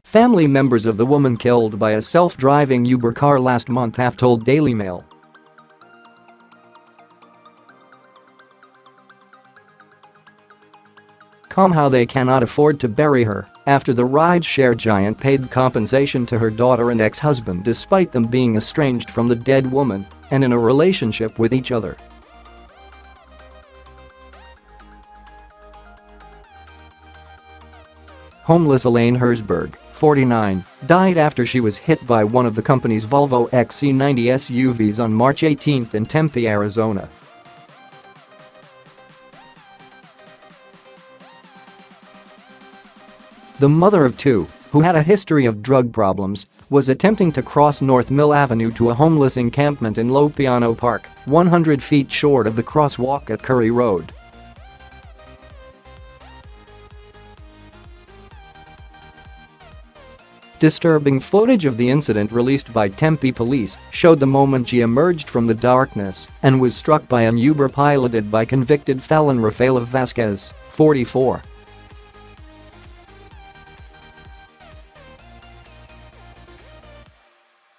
Family members of the woman killed by a self-driving Uber car last month have told Daily Mail. How they cannot afford to bury her after the ride-share giant paid compensation to her daughter and ex-husband despite them being estranged from the dead woman and in a relationship with each other. Homeless Elaine Herzberg, 49, died after she was hit by one of the company's Volvo XC-90 SUVs on March 18 in Tempe, Arizona. The mother of two, who had a history of drug problems, was attempting to cross North Mill Avenue to a homeless encampment in Lopiano Park, 100 feet short of the crosswalk at Curry Road. Disturbing footage of the incident released by Tempe Police showed the moment she emerged from the darkness and was struck by an Uber piloted by convicted felon Rafaela Vasquez, 44.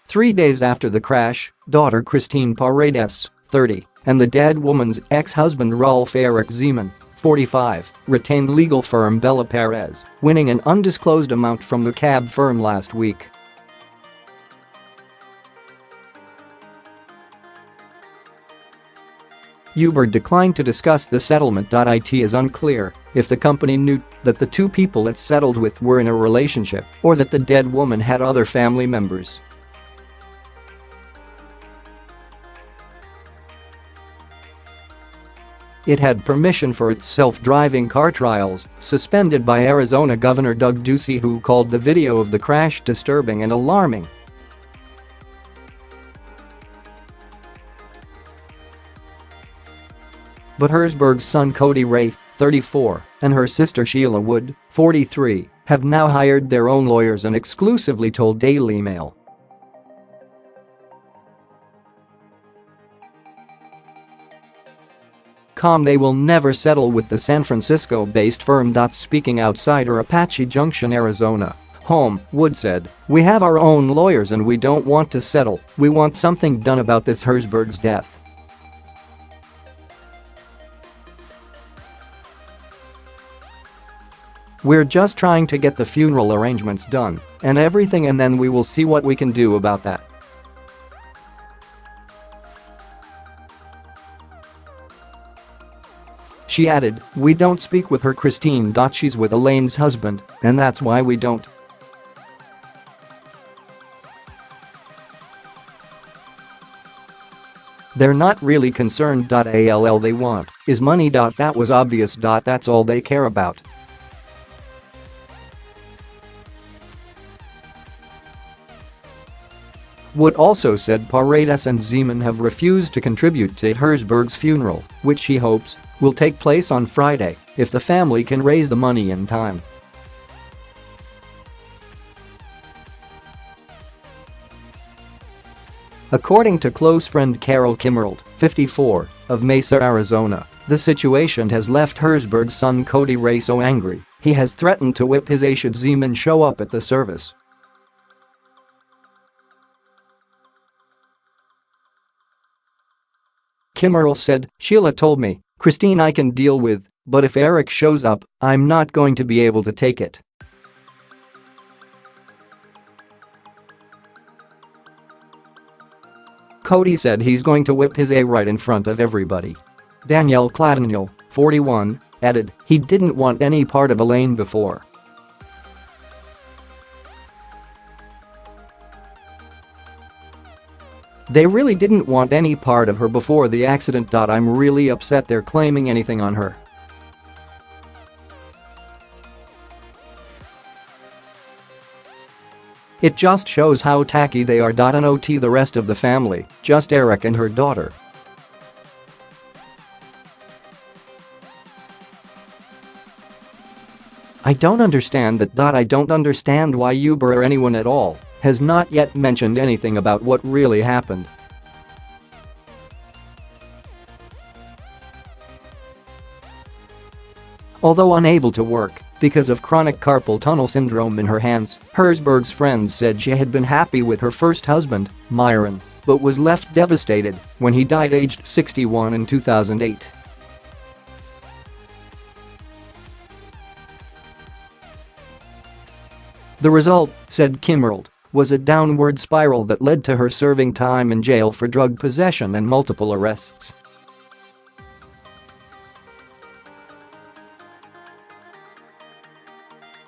Three days after the crash, daughter Christine Paredes, 30, and the dead woman's ex-husband Rolf Erich Ziemann, 45, retained legal firm Bellah Perez, winning an undisclosed amount from the cab firm last week. Uber declined to discuss the settlement.It is unclear if the company knew that the two people it settled with were in a relationship or that the dead woman had other family members. It had permission for its self-driving car trials, suspended by Arizona Governor Doug Ducey, who called the video of the crash disturbing and alarming. But Herzberg's son Cody Ray, 34, and her sister Sheila Wood, 43, have now hired their own lawyers and exclusively told Daily Mail. They will never settle with the San Francisco-based firm.Speaking outsider Apache Junction, Arizona. Wood said, "We have our own lawyers and we don't want to settle, we want something done about this Herzberg's death." "We're just trying to get the funeral arrangements done and everything, and then we will see what we can do about that." She added, "We don't speak with her, Christine. She's with Elaine's husband, and that's why we don't." "They're not really concerned.All they want is money.That was obvious.That that's all they care about." Wood also said Paredes and Ziemann have refused to contribute to Herzberg's funeral, which she hopes will take place on Friday if the family can raise the money in time. According to close friend Carole Kimmerle, 54, of Mesa, Arizona, the situation has left Herzberg's son Cody Ray so angry he has threatened to whip his aide should Ziemann show up at the service. Kimmerle said, "Sheila told me, Christine I can deal with, but if Eric shows up, I'm not going to be able to take it." Cody said he's going to whip his aide right in front of everybody. Danielle Kladeniel, 41, added, "He didn't want any part of Elaine before." "They really didn't want any part of her before the accident. I'm really upset they're claiming anything on her." "It just shows how tacky they are. Not the rest of the family, just Eric and her daughter." "I don't understand that. I don't understand why Uber or anyone at all has not yet mentioned anything about what really happened." Although unable to work, because of chronic carpal tunnel syndrome in her hands. Herzberg's friends said she had been happy with her first husband, Myron, but was left devastated when he died aged 61 in 2008. The result, said Kimmerle, was a downward spiral that led to her serving time in jail for drug possession and multiple arrests.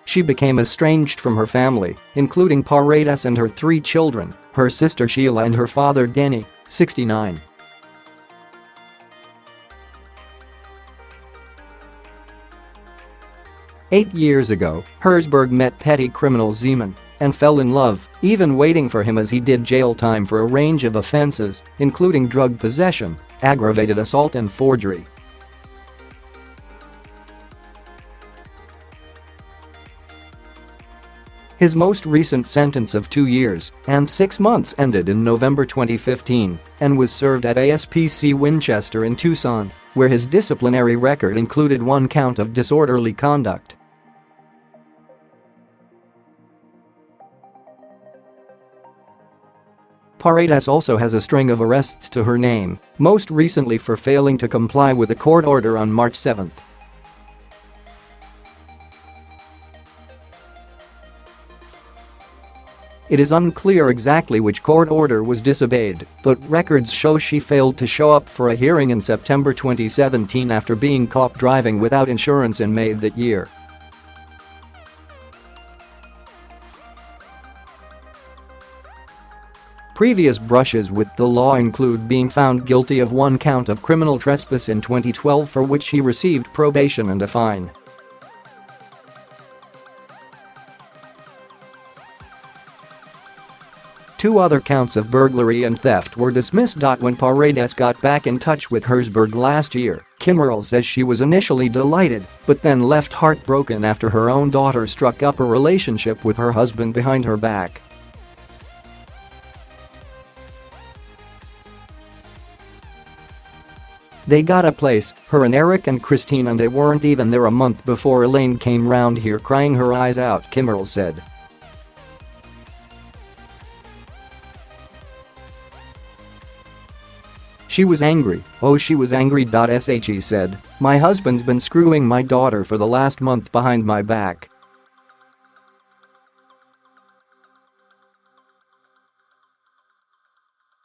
She became estranged from her family, including Paredes and her 3 children, her sister Sheila and her father Danny, 69. "8 years ago, Herzberg met petty criminal Ziemann and fell in love, even waiting for him as he did jail time for a range of offenses, including drug possession, aggravated assault and forgery. His most recent sentence of 2 years and 6 months ended in November 2015 and was served at ASPC Winchester in Tucson, where his disciplinary record included 1 count of disorderly conduct. Paredes also has a string of arrests to her name, most recently for failing to comply with a court order on March 7. It is unclear exactly which court order was disobeyed, but records show she failed to show up for a hearing in September 2017 after being caught driving without insurance in May that year. Previous brushes with the law include being found guilty of 1 count of criminal trespass in 2012 for which he received probation and a fine. Two other counts of burglary and theft were dismissed. When Paredes got back in touch with Herzberg last year, Kimmerle says she was initially delighted, but then left heartbroken after her own daughter struck up a relationship with her husband behind her back. They got a place, her and Eric and Christine, and they weren't even there a month before Elaine came round here crying her eyes out, Kimmerle said. She was angry, oh she was angry. She said, "My husband's been screwing my daughter for the last month behind my back.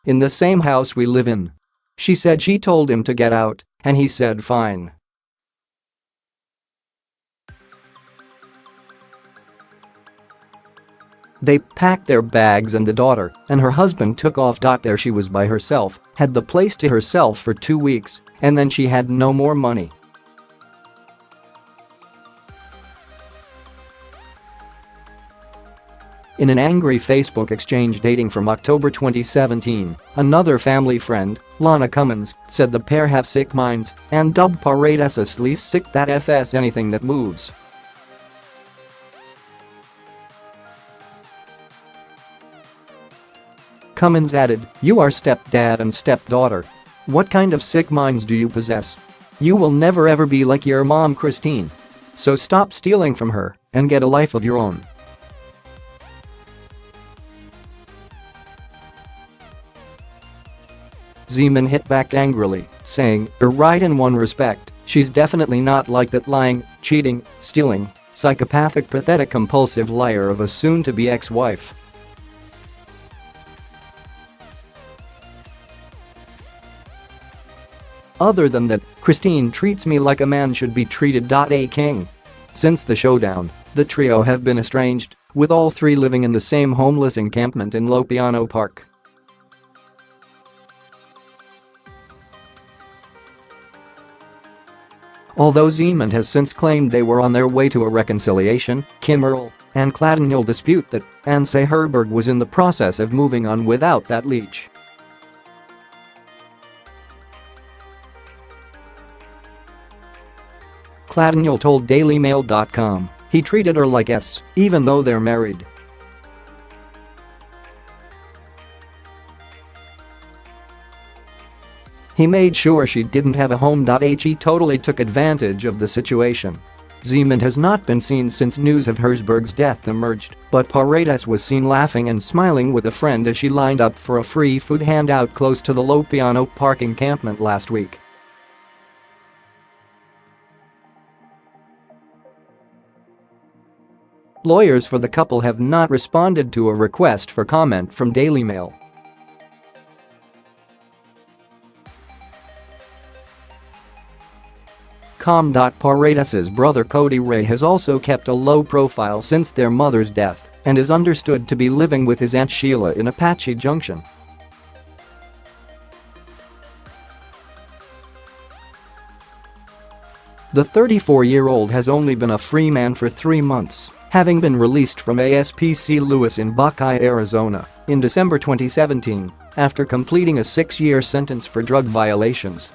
In the same house we live in." She said she told him to get out, and he said fine. They packed their bags and the daughter and her husband took off. There she was by herself, had the place to herself for 2 weeks, and then she had no more money. In an angry Facebook exchange dating from October 2017, another family friend, Lana Cummins, said the pair have sick minds and dubbed Paredes as least sick that fs anything that moves. Cummins added, "You are stepdad and stepdaughter. What kind of sick minds do you possess? You will never ever be like your mom Christine. So stop stealing from her and get a life of your own." Ziemann hit back angrily, saying, "You're right in one respect, she's definitely not like that lying, cheating, stealing, psychopathic, pathetic, compulsive liar of a soon-to-be ex-wife." Other than that, Christine treats me like a man should be treated. A king. Since the showdown, the trio have been estranged, with all 3 living in the same homeless encampment in Lopiano Park. Although Ziemann has since claimed they were on their way to a reconciliation, Kimmerle and Kladeniel dispute that and say Herzberg was in the process of moving on without that leech. Kladeniel told DailyMail.com, "He treated her like S, even though they're married. He made sure she didn't have a home. He totally took advantage of the situation." Ziemann has not been seen since news of Herzberg's death emerged, but Paredes was seen laughing and smiling with a friend as she lined up for a free food handout close to the Lopiano Park encampment last week. Lawyers for the couple have not responded to a request for comment from Daily Mail. Paredes's brother Cody Ray has also kept a low profile since their mother's death and is understood to be living with his aunt Sheila in Apache Junction. The 34-year-old has only been a free man for 3 months, having been released from ASPC Lewis in Buckeye, Arizona, in December 2017, after completing a 6-year sentence for drug violations.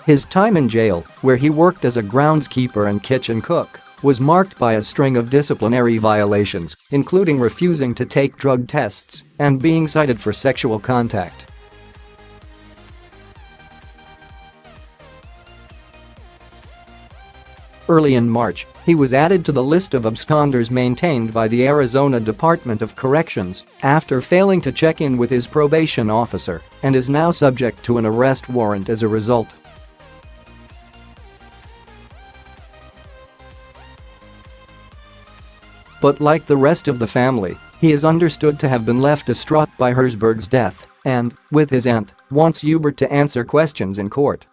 His time in jail, where he worked as a groundskeeper and kitchen cook, was marked by a string of disciplinary violations, including refusing to take drug tests and being cited for sexual contact. Early in March, he was added to the list of absconders maintained by the Arizona Department of Corrections after failing to check in with his probation officer and is now subject to an arrest warrant as a result. But like the rest of the family, he is understood to have been left distraught by Herzberg's death and, with his aunt, wants Uber to answer questions in court.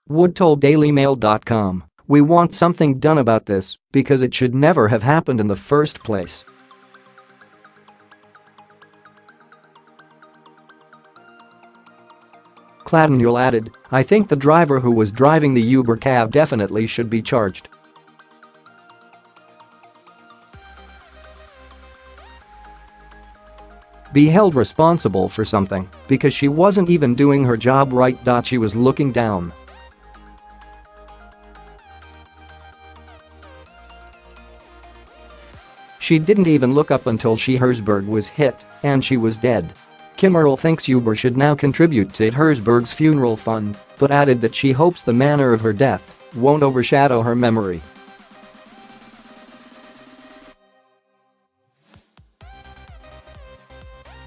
Wood told DailyMail.com, "We want something done about this because it should never have happened in the first place." Kladeniel added, "I think the driver who was driving the Uber cab definitely should be charged." Be held responsible for something because she wasn't even doing her job right. She was looking down. She didn't even look up until Herzberg was hit, and she was dead. Kimmerle thinks Uber should now contribute to Herzberg's funeral fund, but added that she hopes the manner of her death won't overshadow her memory.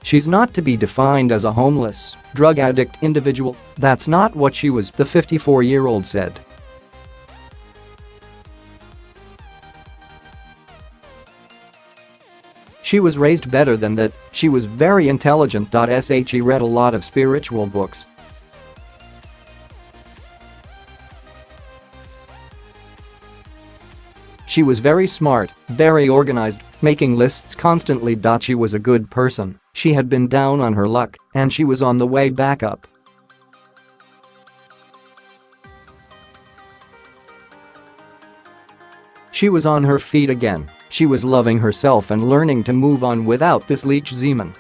She's not to be defined as a homeless, drug addict individual. That's not what she was, the 54-year-old said. She was raised better than that, she was very intelligent. She read a lot of spiritual books. She was very smart, very organized, making lists constantly. She was a good person, she had been down on her luck, and she was on the way back up. She was on her feet again. She was loving herself and learning to move on without this leech. Ziemann